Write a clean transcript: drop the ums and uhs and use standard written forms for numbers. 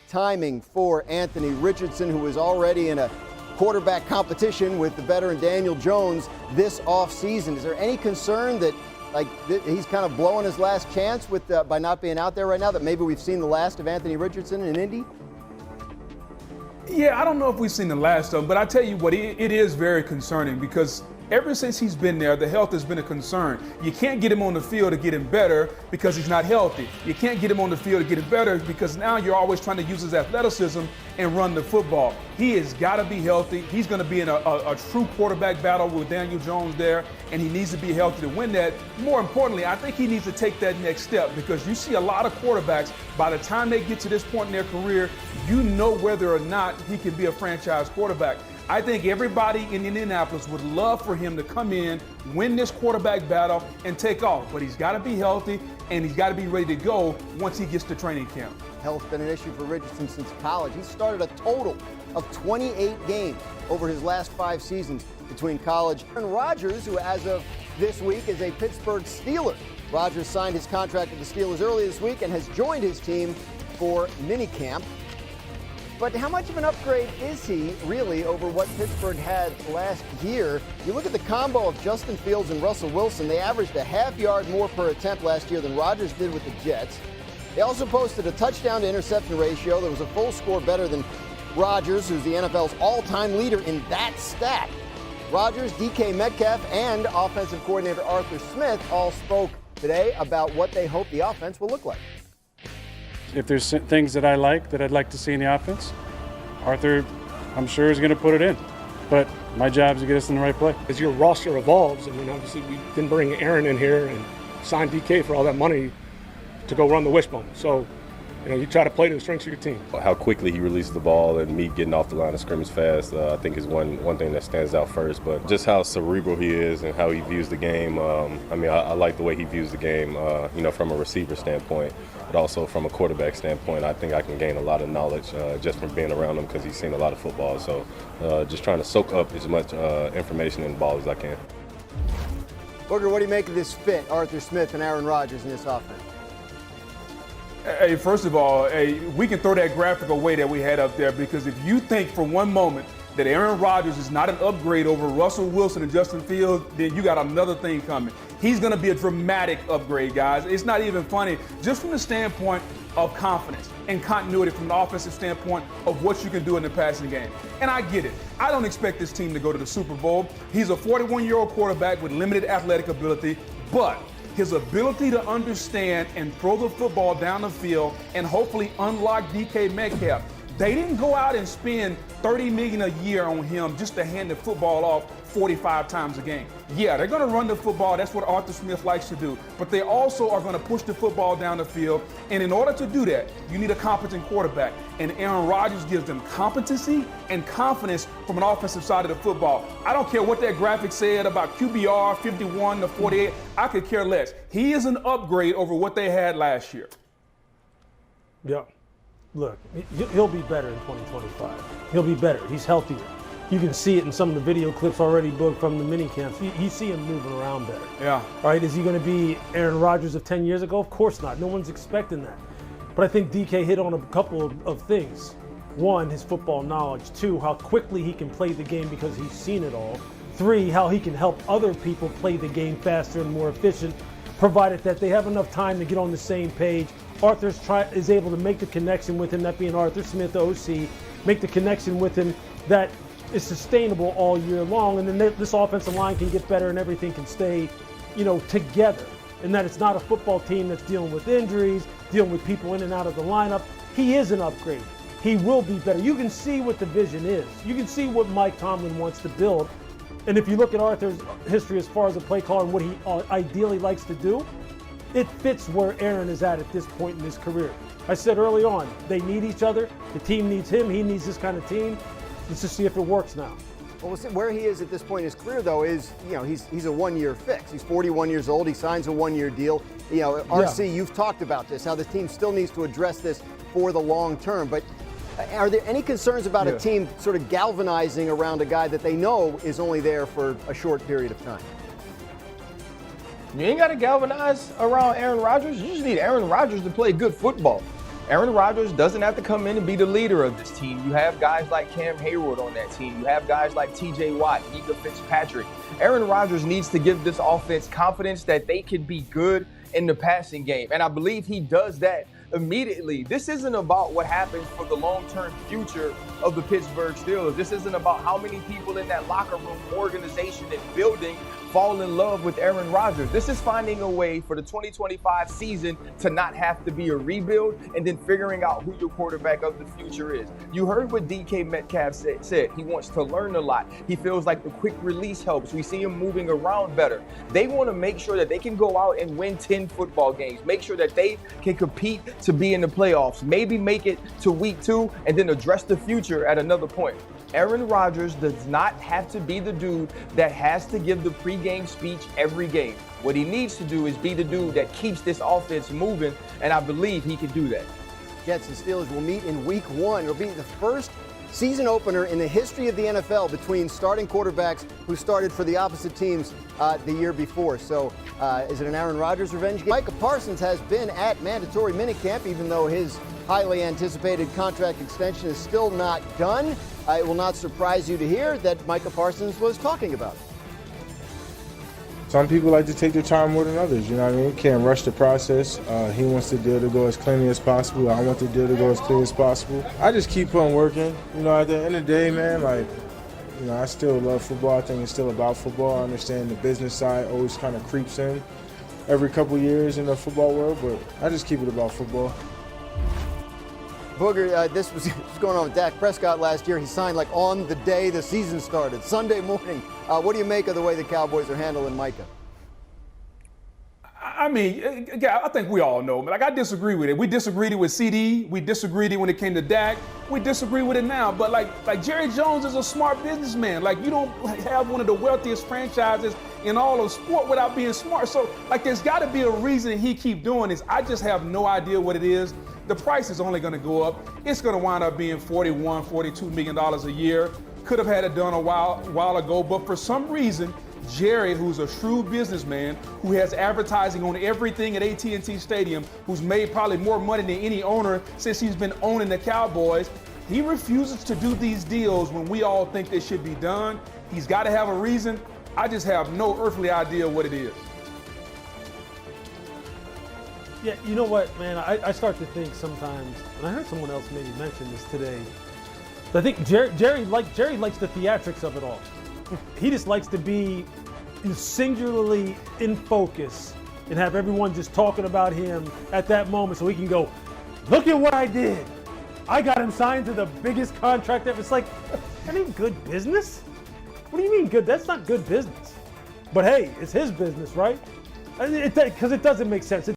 timing for Anthony Richardson, who is already in a quarterback competition with the veteran Daniel Jones this offseason. Is there any concern that he's kind of blowing his last chance with by not being out there right now, that maybe we've seen the last of Anthony Richardson in Indy? Yeah, I don't know if we've seen the last of him, but I tell you what, it is very concerning because ever since he's been there, the health has been a concern. You can't get him on the field to get him better because he's not healthy. You can't get him on the field to get him better because now you're always trying to use his athleticism and run the football. He has got to be healthy. He's going to be in a true quarterback battle with Daniel Jones there, and he needs to be healthy to win that. More importantly, I think he needs to take that next step because you see a lot of quarterbacks, by the time they get to this point in their career, you know whether or not he can be a franchise quarterback. I think everybody in Indianapolis would love for him to come in, win this quarterback battle, and take off. But he's got to be healthy, and he's got to be ready to go once he gets to training camp. Health's been an issue for Richardson since college. He started a total of 28 games over his last 5 seasons between college. Aaron Rodgers, who as of this week is a Pittsburgh Steeler. Rodgers signed his contract with the Steelers early this week and has joined his team for minicamp. But how much of an upgrade is he really over what Pittsburgh had last year? You look at the combo of Justin Fields and Russell Wilson, they averaged a half yard more per attempt last year than Rodgers did with the Jets. They also posted a touchdown to interception ratio that was a full score better than Rodgers, who's the NFL's all-time leader in that stat. Rodgers, DK Metcalf, and offensive coordinator Arthur Smith all spoke today about what they hope the offense will look like. If there's things that I'd like to see in the offense, Arthur, I'm sure, is going to put it in. But my job is to get us in the right play. As your roster evolves, I mean, obviously we didn't bring Aaron in here and sign DK for all that money to go run the wishbone. So, you try to play to the strengths of your team. How quickly he releases the ball and me getting off the line of scrimmage fast, I think is one thing that stands out first. But just how cerebral he is and how he views the game. I like the way he views the game, from a receiver standpoint, but also from a quarterback standpoint. I think I can gain a lot of knowledge just from being around him because he's seen a lot of football. So just trying to soak up as much information in the ball as I can. Booger, what do you make of this fit, Arthur Smith and Aaron Rodgers in this offense? Hey, first of all, we can throw that graphic away that we had up there because if you think for one moment that Aaron Rodgers is not an upgrade over Russell Wilson and Justin Fields, then you got another thing coming. He's going to be a dramatic upgrade, guys. It's not even funny. Just from the standpoint of confidence and continuity from the offensive standpoint of what you can do in the passing game. And I get it. I don't expect this team to go to the Super Bowl. He's a 41-year-old quarterback with limited athletic ability, but his ability to understand and throw the football down the field and hopefully unlock DK Metcalf. They didn't go out and spend $30 million a year on him just to hand the football off 45 times a game. Yeah, they're going to run the football. That's what Arthur Smith likes to do. But they also are going to push the football down the field. And in order to do that, you need a competent quarterback. And Aaron Rodgers gives them competency and confidence from an offensive side of the football. I don't care what that graphic said about QBR 51 to 48. I could care less. He is an upgrade over what they had last year. Yeah. Look, he'll be better in 2025. He'll be better. He's healthier. You can see it in some of the video clips already booked from the mini camps. You see him moving around better. Yeah. All right, is he going to be Aaron Rodgers of 10 years ago? Of course not. No one's expecting that. But I think DK hit on a couple of things. One, his football knowledge. Two, how quickly he can play the game because he's seen it all. Three, how he can help other people play the game faster and more efficient, provided that they have enough time to get on the same page. Arthur is able to make the connection with him, that being Arthur Smith, OC, make the connection with him that is sustainable all year long. And then this offensive line can get better and everything can stay, together. And that it's not a football team that's dealing with injuries, dealing with people in and out of the lineup. He is an upgrade. He will be better. You can see what the vision is. You can see what Mike Tomlin wants to build. And if you look at Arthur's history as far as a play caller and what he ideally likes to do, it fits where Aaron is at this point in his career. I said early on, they need each other. The team needs him. He needs this kind of team. Let's just see if it works now. Well, where he is at this point in his career, though, is, he's a one-year fix. He's 41 years old. He signs a one-year deal. RC, You've talked about this, how the team still needs to address this for the long term. But are there any concerns about a team sort of galvanizing around a guy that they know is only there for a short period of time? You ain't got to galvanize around Aaron Rodgers. You just need Aaron Rodgers to play good football. Aaron Rodgers doesn't have to come in and be the leader of this team. You have guys like Cam Hayward on that team. You have guys like T.J. Watt, Mika Fitzpatrick. Aaron Rodgers needs to give this offense confidence that they can be good in the passing game. And I believe he does that immediately. This isn't about what happens for the long-term future of the Pittsburgh Steelers. This isn't about how many people in that locker room, organization, and building fall in love with Aaron Rodgers. This is finding a way for the 2025 season to not have to be a rebuild and then figuring out who your quarterback of the future is. You heard what DK Metcalf said. He wants to learn a lot. He feels like the quick release helps. We see him moving around better. They want to make sure that they can go out and win 10 football games, make sure that they can compete to be in the playoffs, maybe make it to week 2 and then address the future at another point. Aaron Rodgers does not have to be the dude that has to give the pregame speech every game. What he needs to do is be the dude that keeps this offense moving, and I believe he can do that. Jets and Steelers will meet in week 1. It'll be the first season opener in the history of the NFL between starting quarterbacks who started for the opposite teams the year before. So is it an Aaron Rodgers revenge game? Micah Parsons has been at mandatory minicamp, even though his highly anticipated contract extension is still not done. It will not surprise you to hear that Micah Parsons was talking about it. Some people like to take their time more than others, you know what I mean? Can't rush the process. He wants the deal to go as cleanly as possible. I want the deal to go as clean as possible. I just keep on working. You know, at the end of the day, man, like, you know, I still love football. I think it's still about football. I understand the business side always kind of creeps in every couple years in the football world, but I just keep it about football. Booger, this was going on with Dak Prescott last year. He signed like on the day the season started, Sunday morning. What do you make of the way the Cowboys are handling Micah? I mean, I think we all know. Like, I disagree with it. We disagreed with CD. We disagreed when it came to Dak. We disagree with it now. But like Jerry Jones is a smart businessman. Like, you don't have one of the wealthiest franchises in all of sport without being smart. So, like, there's got to be a reason he keep doing this. I just have no idea what it is. The price is only going to go up. It's going to wind up being $41, $42 million a year. Could have had it done a while ago, but for some reason, Jerry, who's a shrewd businessman, who has advertising on everything at AT&T Stadium, who's made probably more money than any owner since he's been owning the Cowboys, he refuses to do these deals when we all think they should be done. He's got to have a reason. I just have no earthly idea what it is. Yeah, you know what, man? I start to think sometimes, and I heard someone else maybe mention this today, but I think Jerry likes the theatrics of it all. He just likes to be singularly in focus and have everyone just talking about him at that moment so he can go, look at what I did. I got him signed to the biggest contract ever. It's like, that ain't good business. What do you mean good? That's not good business. But hey, it's his business, right? Because it doesn't make sense.